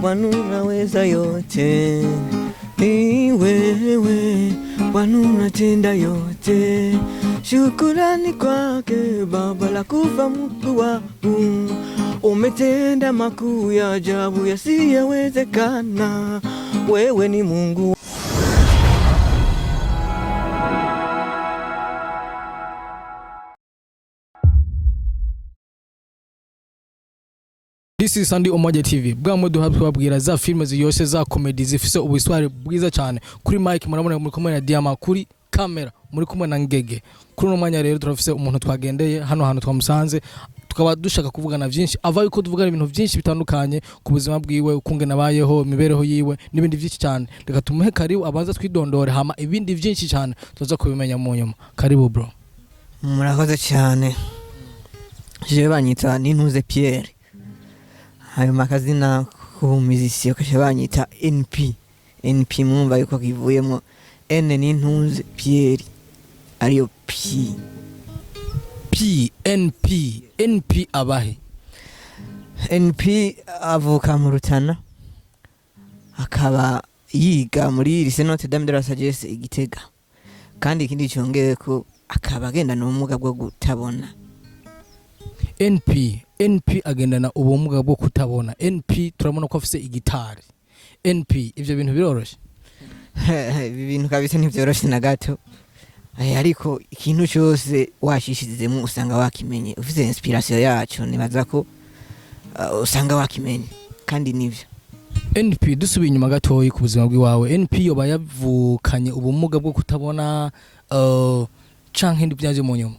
wanunaweza yote, ni wewe wanunatenda yote. Shukrani kwake Baba la kufa Mungu wangu, umetenda makuu ya ajabu yasiyowezekana. Wewe ni Mungu. This is Sunday Umoja TV. Bwamwe duhabwe babwira za filme ziyose za comedy zifise ubuswari bwiza cyane. Kuri mic murabona muri kumwe na Diama, kuri camera muri kumwe na Ngege. Kuri no mwanya rero turafise umuntu twagendeye hano twamusanze, tukaba dushaka kuvugana byinshi, ava yuko tuvugana ibintu byinshi bitandukanye ku buzima bwiwe, ukunge nabayeho, imibereho yiwe n'ibindi byinshi cyane. Reka tumuhe karibu abanza twidondore, hama ibindi byinshi cyane tuza kubimenya mu nyuma. Karibu bro. Murakoze cyane. Je banyita Ninkunze Pierre. Hayo makazina ku muziki kashe banyita NP mwumva yuko kivuyemo N Ninkunze Pierre ariyo NP abahe. NP avuka mu Rutana, akaba yiga muri lycée Notre Dame de la Sagesse Igitega, kandi ikindi cyongeye ko akaba agendana ubumuga bwo kutabona. NP agendana ubumuga bwo kutabona. NP turamona ko afise igitari. NP ivyo bintu biroroshe? Ibi bintu kabisa ntivyoroshe na gato. Ariko ikintu cyose washishizemo usanga wakimenye, ufise inspiration yacu nibaza ko usanga wakimenye kandi nivyo. NP dusubiye inyuma gatoyi ku buzima bwiwawe, NP yoba yavukanye ubumuga bwo kutabona canke ndi byaje mu nyuma?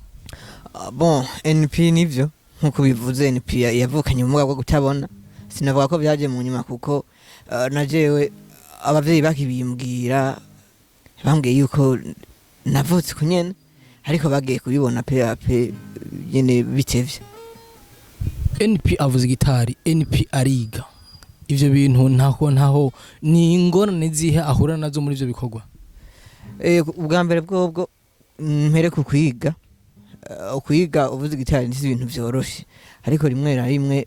Bon, NP nivyo nkuko bivuze, NP yavukanye ubumuga bwo kutabona. Sinavuga ko byaje mu nyuma kuko najewe abavyeyi bakibimbwira bambwiye yuko navutse kunyene, ariko bagiye kubibona pe nyene bitevye. NP avuze gitari, NP ariga. Ivyo bintu ntaho ni ingorane zihe ahura nazo muri ivyo bikorwa? Ubwa mbere bwobwo mpere ku kwiga. Kwiga uvuze gitari ni ibintu byoroshe, ariko rimwe na rimwe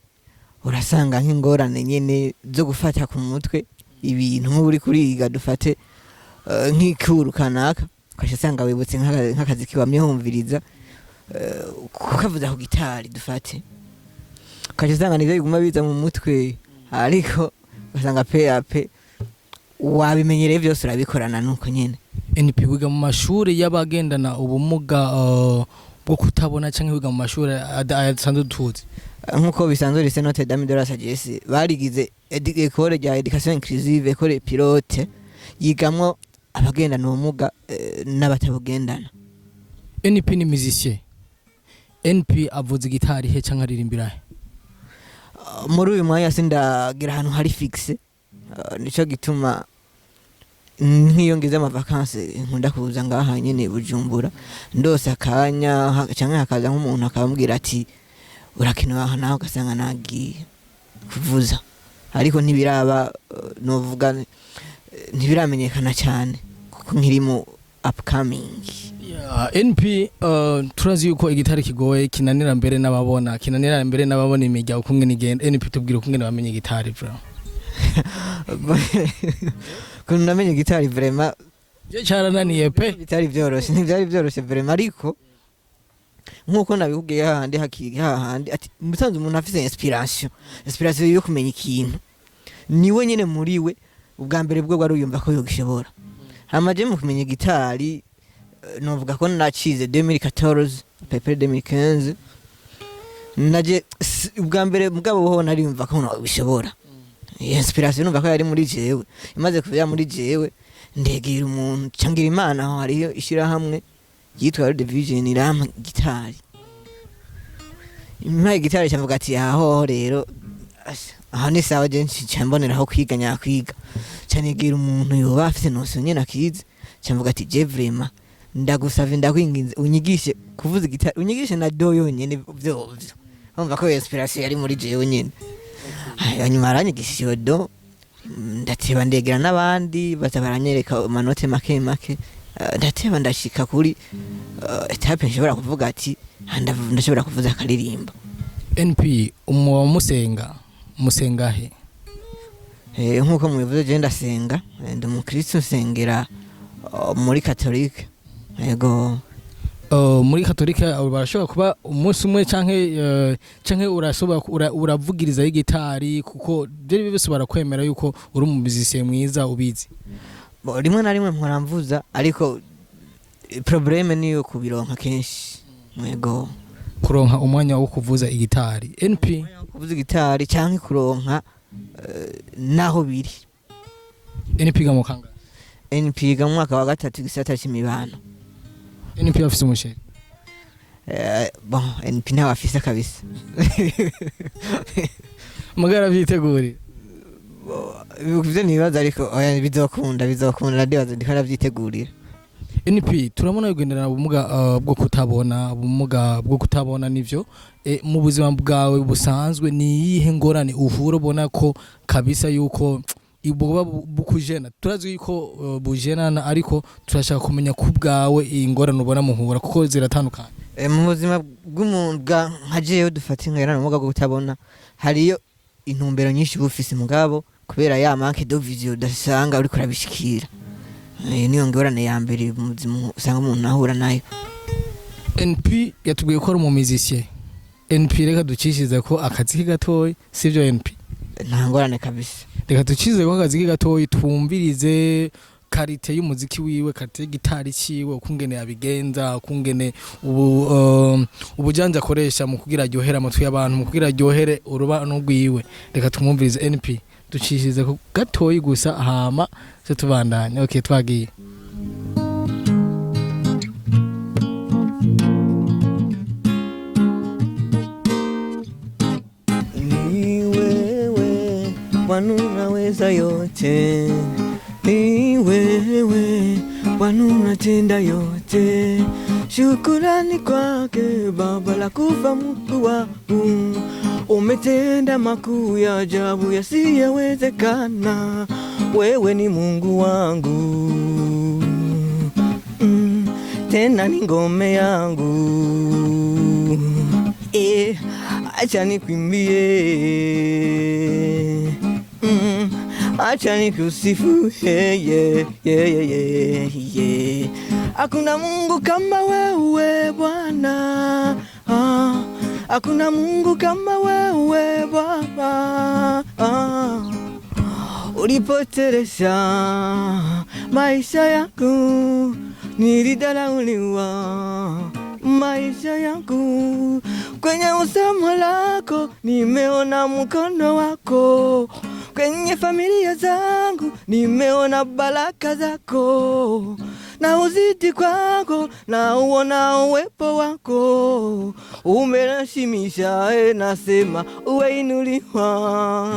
urasanga nk'ingorane nyene zo gufata ku mutwe ibintu nk'uri kuriga. Dufate nk'ikuru kanaka ukashasanga wibutse nk'akazi kiwamyumviriza kukavuza ku gitari. Dufate ukashasanga nivyo biguma biza mu mutwe, ariko ugasanga pe wabimenyereye byose urabikorana nuko nyene. NP wiga mu mashuri y'abagendana ubumuga bwo kutabona canke wiga mu mashuri asanzwe tuzi? Nkuko bisanzwe lycée Notre Dame de la Sagesse barigize école ya éducation inclusive, école pilote yigamwo abagendana ubumuga n'abatabugendana. NP ni musicien. NP avuze gitari he canke aririmbira he? Muri uyu mwanya sindagira ahantu hari fixe, nico gituma nk'iyo ngize ama vacances nkunda kuza ngaha nyene Bujumbura, ndose akanya canke hakaza nk'umuntu akambwira ati urakina aha naho ugasanga nagiye kuvuza, ariko ntibiraba novuga ntibiramenyekana cyane kuko nkiri mu upcoming. NP turazi yuko igitari kigoye, kinanira mbere n'ababona imijya ukunge nigenda. NP tubwira ukunge bamenye gitari bro. Kuno namenye gitari vraiment je cyarananiye pe, bitari byoroshye vraiment, ariko nkuko nabihubwiye hahandi ati musanze umuntu afise inspiration yo kumenya ikintu niwe nyene muri we ubwa mbere bwo wari uyumva ko yogishobora. Hamaje mu kumenya gitari novuga ko nacize 2014 pepe 2015 naje ubwa mbere mugabo ho nari yumva ko nabishobora. Inspiration numva ko yari muri jewe, imaze kuya muri jewe ndegera umuntu cangira Imana aho hariyo ishira hamwe yitwa Division irama gitari. Impa gitari cyamvuga ati aho rero aha ni sawa je ncamboneraho kwiga nyakwiga canigira umuntu yoba afite notion nyene akize, cyamvuga ati je vraiment ndagusavye ndakwinginze unyigishe kuvuza gitari, unyigishe na do yonyene byo. Umva ko inspiration yari muri jewe nyene. Hanyuma aranyigishije do, ndateba ndegera n'abandi batabaranyereka amanote make ndateba ndashika kuri etape nshobora kuvuga ati ndashobora kuvuza akaririmbo. NP umuwa musenga he? nkuko mubivuze je ndasenga ndi umukristo nsengera muri katolike yego muri katolike barashobora kuba umunsi umwe canke urashobora uravugiriza y'igitari kuko byo byose barakwemera yuko uri umuzisiye mwiza ubizi rimwe na rimwe mporamvuza ariko probleme niyo kubironka kenshi yego kuronka umwanya wo kuvuza igitari NP kuvuza igitari canke kuronka naho biri NP ga mukanga NP ga mwaka wa gatatu gisata c'imibano NP afise umusheri bon NP nawe afise kabisa magara vyitegure bivyo nibaza ariko oya bizokunda radiyo ndikara vyitegurira NP turabona yugendana ubumuga bwo kutabona ubumuga bwo kutabona nivyo mu buzima bwawe busanzwe ni yihe ngorane uhura ubona ko kabisa yuko ibuba bukujena turazi yuko bujenana ariko turashaka kumenya ku bwawe ingorane ubona muhura kuko ziratandukanye mu buzima bw'umuntu nkajeyo dufata ingorane ubumuga bwo kutabona hariyo intumbero nyinshi bufise mugabo kubera ya manque de vision dasanga uri kurabishikira niyo ngorane ya mbere mu buzima usanga umuntu ahura nayo NP yatubwiye ko ari mu musicien NP reka ducishize ko akazi gatoyi sivyo NP nta ngorane kabisa reka ducize ko akazi gatoyi twumvirize karite y'umuziki wiwe karite gitari ciwe ukungene yabigenza ukungene ubujanja akoresha mu kugira ryohera amatwi y'abantu mu kugira ryohere urubano rwiwe reka tumwumvirize NP ducishize ko gatoyi gusa hama se tubandanya okay twagiye ni wewe wanunaweza yote ni wewe wanunatenda yote shukrani kwake Baba la kufa Mungu wangu umetenda makuu ya ajabu yasiyowezekana wewe ni Mungu wangu tena ni ngome yangu acha nikwimbie acha nikusifu hakuna Mungu kama wewe Bwana hakuna Mungu kama wewe Baba ulipoteresha maisha yangu nilidharauliwa maisha yangu kwenye usomo lako nimeona mkono wako kwenye familia zangu nimeona baraka zako na uzidi kwako na uona uwepo wako umenashimisha nasema uweinuliwa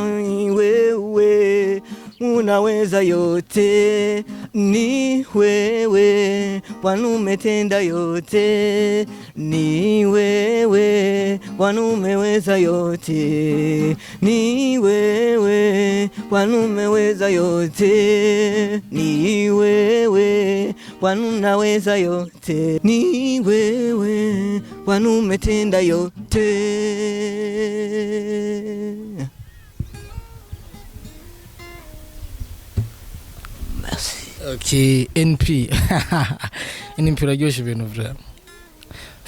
wewe unaweza yote ni wewe Bwana umetenda yote ni wewe Bwana umeweza yote ni wewe Bwana umeweza yote ni wewe Bwana unaweza yote ni wewe Bwana umetenda yote. Okay, NP NP uraryoshe ibintu vya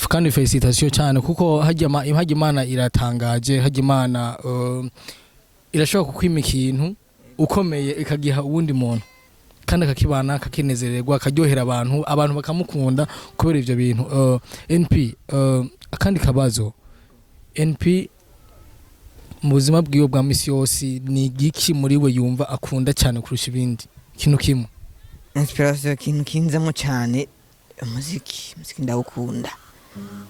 kandi felicitation cyane kuko hajya Imana iratangaje hajya Imana irashobora kukwima ikintu ukomeye ikagiha uwundi muntu kandi akakibana akakinezererwa akaryohera abantu bakamukunda kubera ivyo bintu NP akandi kabazo NP mu buzima bwiwe bwa misi yose ni igiki muri we yumva akunda cyane kurusha ibindi kintu kimwe inspiration kintu kinzamo cyane umuziki ndawukunda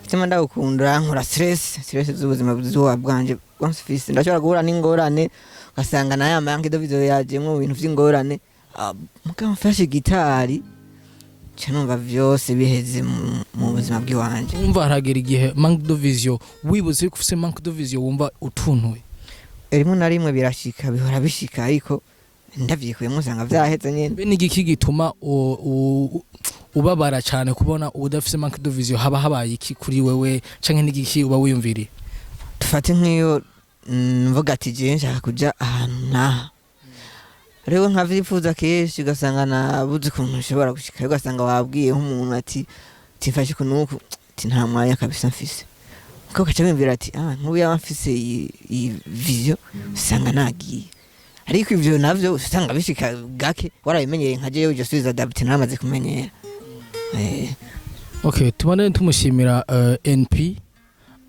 bituma ndawukunda nkora stress z'ubuzima bwanje bwamfise ndashobora guhura n'ingorane ugasanga na ya manque de video yaje mu bintu vy'ingorane mukamfashe gitari cyanumva vyose biheze mu buzima bw'iwanje umva haragera igihe manque de vision wibuze kufise manque de vision wumva utuntuye rimwe na rimwe birashika bihora bishika ariko ndavyikuyemo usanga vyaheze nyene be n'igiki gituma ubabara cyane kubona udafise manque de vision haba habaye iki kuri wewe canke n'igiki uba wiyumviriye tufate nk'iyo mvuga ati je nshaka kuja ahantu naha rero nkavyifuza kenshi ugasanga nabuze ukuntu nshobora gushika ugasanga wabwiye nk'umuntu ati timfashe kunuku ati nta mwanya kabisa mfise uko kaca bimvira ati nkubu yaba mfise iyi vision usanga nagiye ariko ivyo navyo usanga bishika gake warabimenyeye nka jewe je adapte namaze kumenyera okay tubane tumushimira NP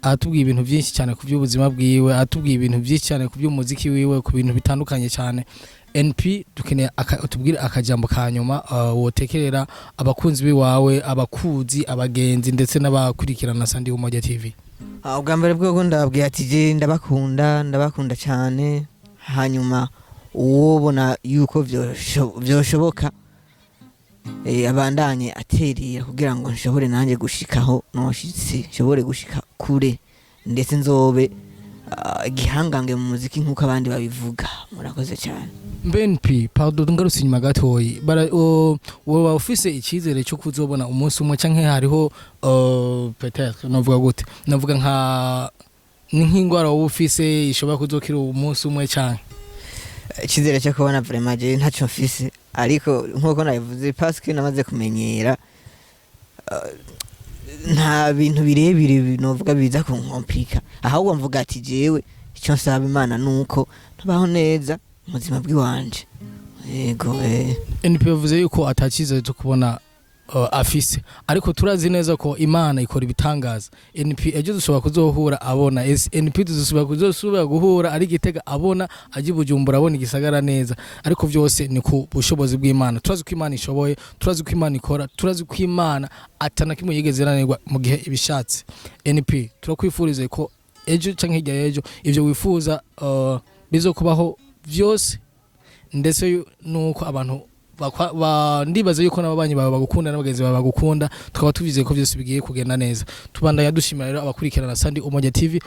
atubwiye ibintu byinshi cyane ku by'ubuzima bwiwe atubwiye ibintu byinshi cyane ku by'umuziki wiwe ku bintu bitandukanye cyane NP dukeneye tubwire akajambo kanyuma wotekerera abakunzi biwawe abakuzi abagenzi ndetse n'abakurikirana Sandi Umoja TV. Ubwa mbere bwo ndababwiye ati je ndabakunda cyane hanyuma ubona yuko byoshoboka abandanye aterera kugira ngo nshobore nanjye gushikaho noshitse nshobore gushika kure ndetse nzobe gihangange mu muziki nkuko abandi babivuga murakoze cyane. BNP pardon ngarutse inyuma gatoyi wowe ufise icyizere cyo kuzobona umunsi umwe canke hariho peut-être navuga gute navuga nka nk'ingwara wowe ufise ishobora kuzokira umunsi umwe canke icyizere cyo kubona vraiment je ntacyo mfise ariko nkuko nabivuze parce que namaze kumenyera nta bintu birebire novuga biza kunkomplika ahubwo mvuga ati jewe icyo nsaba Imana nuko tubaho neza muzima bwiwanje yego NP yavuze yuko atakiza cyo kubona afise ariko turazi neza ko Imana ikora ibitangaza NP ejo dushobora kuzohura abona NP dushobora guhura ari Gitega abona aji Bujumbura abona igisagara neza ariko byose ni ku bushobozi bw'Imana turazi ko Imana ishoboye turazi ko Imana ikora turazi ko Imana atana kimwe yigeze ranirwa mu gihe ibishatse NP turakwifurize ko ejo canke hirya ejo ivyo wifuza bizokubaho byose ndetse nuko abantu ndibaza yuko n'ababanyi bawe bagukunda n'abagenzi bawe bagukunda tukaba tuvize ko byose bigiye kugenda neza tubandanya dushimira rero abakurikirana Sandi Umoja TV.